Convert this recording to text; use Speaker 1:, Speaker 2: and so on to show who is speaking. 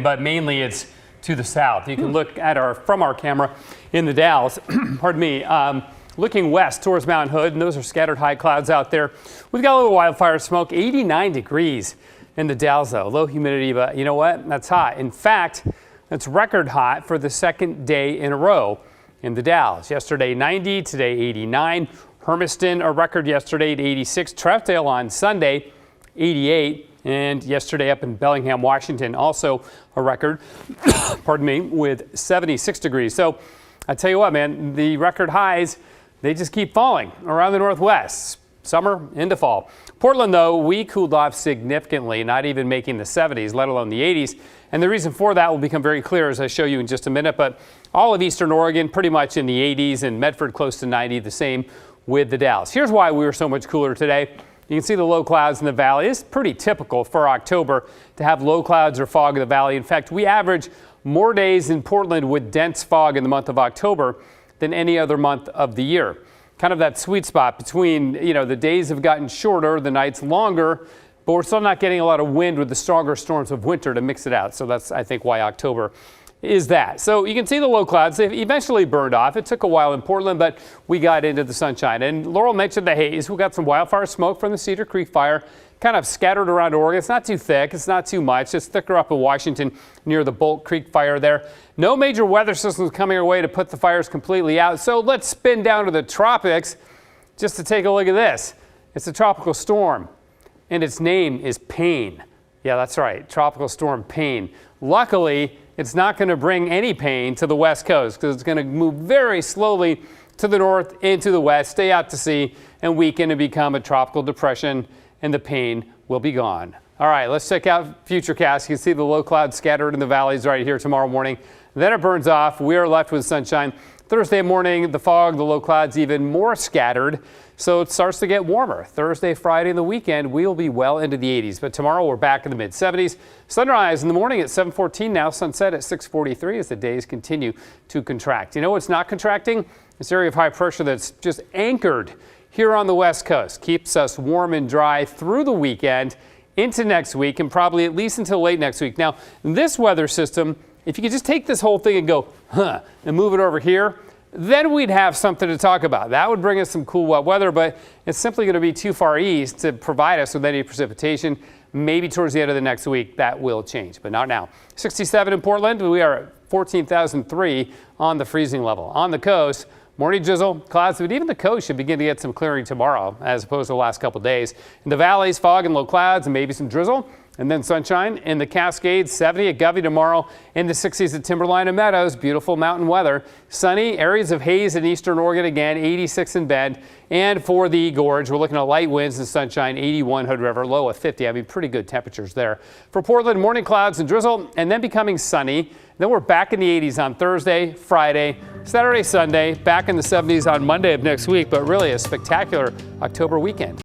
Speaker 1: but mainly it's to the south. You can look at from our camera in the Dalles, pardon me, looking west towards Mount Hood, and those are scattered high clouds out there. We've got a little wildfire smoke, 89 degrees in the Dalles though, low humidity, but you know what? That's hot. In fact, that's record hot for the second day in a row in the Dalles. Yesterday 90, today 89. Hermiston, a record yesterday at 86. Troutdale on Sunday, 88. And yesterday up in Bellingham, Washington, also a record, pardon me, with 76 degrees. So I tell you what, man, the record highs, they just keep falling around the Northwest. Summer into fall. Portland, though, we cooled off significantly, not even making the 70s, let alone the 80s. And the reason for that will become very clear as I show you in just a minute. But all of Eastern Oregon pretty much in the 80s, and Medford close to 90, the same with the Dalles. Here's why we were so much cooler today. You can see the low clouds in the valley. It's pretty typical for October to have low clouds or fog in the valley. In fact, we average more days in Portland with dense fog in the month of October than any other month of the year. Kind of that sweet spot between, the days have gotten shorter, the nights longer, but we're still not getting a lot of wind with the stronger storms of winter to mix it out. So that's, I think, why October is that. So you can see the low clouds. They eventually burned off. It took a while in Portland, but we got into the sunshine. And Laurel mentioned the haze. We got some wildfire smoke from the Cedar Creek fire, kind of scattered around Oregon. It's not too thick. It's not too much. It's thicker up in Washington near the Bolt Creek fire there. No major weather systems coming our way to put the fires completely out. So let's spin down to the tropics just to take a look at this. It's a tropical storm, and its name is Pain. Yeah, that's right. Tropical storm Pain. Luckily, it's not going to bring any pain to the west coast because it's going to move very slowly to the north into the west, stay out to sea, and weaken and become a tropical depression, and the pain will be gone. All right, let's check out FUTURECAST. You can see the low clouds scattered in the valleys right here tomorrow morning. Then it burns off. We are left with sunshine. Thursday morning, the fog, the low clouds even more scattered, so it starts to get warmer. Thursday, Friday, and the weekend, we'll be well into the 80s, but tomorrow we're back in the mid-70s. Sunrise in the morning at 7:14 now, sunset at 6:43 as the days continue to contract. You know what's not contracting? This area of high pressure that's just anchored here on the west coast. Keeps us warm and dry through the weekend, into next week, and probably at least until late next week. Now, this weather system, if you could just take this whole thing and go, and move it over here, then we'd have something to talk about. That would bring us some cool wet weather, but it's simply going to be too far east to provide us with any precipitation. Maybe towards the end of the next week that will change, but not now. 67 in Portland. We are at 14,003 on the freezing level. On the coast, morning drizzle, clouds, but even the coast should begin to get some clearing tomorrow as opposed to the last couple days. In the valleys, fog and low clouds and maybe some drizzle. And then sunshine in the Cascades, 70 at Govey tomorrow, in the 60s at Timberline and Meadows. Beautiful mountain weather. Sunny, areas of haze in eastern Oregon again, 86 in Bend. And for the Gorge, we're looking at light winds and sunshine, 81 Hood River, low of 50. I mean, pretty good temperatures there. For Portland, morning clouds and drizzle, and then becoming sunny. Then we're back in the 80s on Thursday, Friday, Saturday, Sunday, back in the 70s on Monday of next week, but really a spectacular October weekend.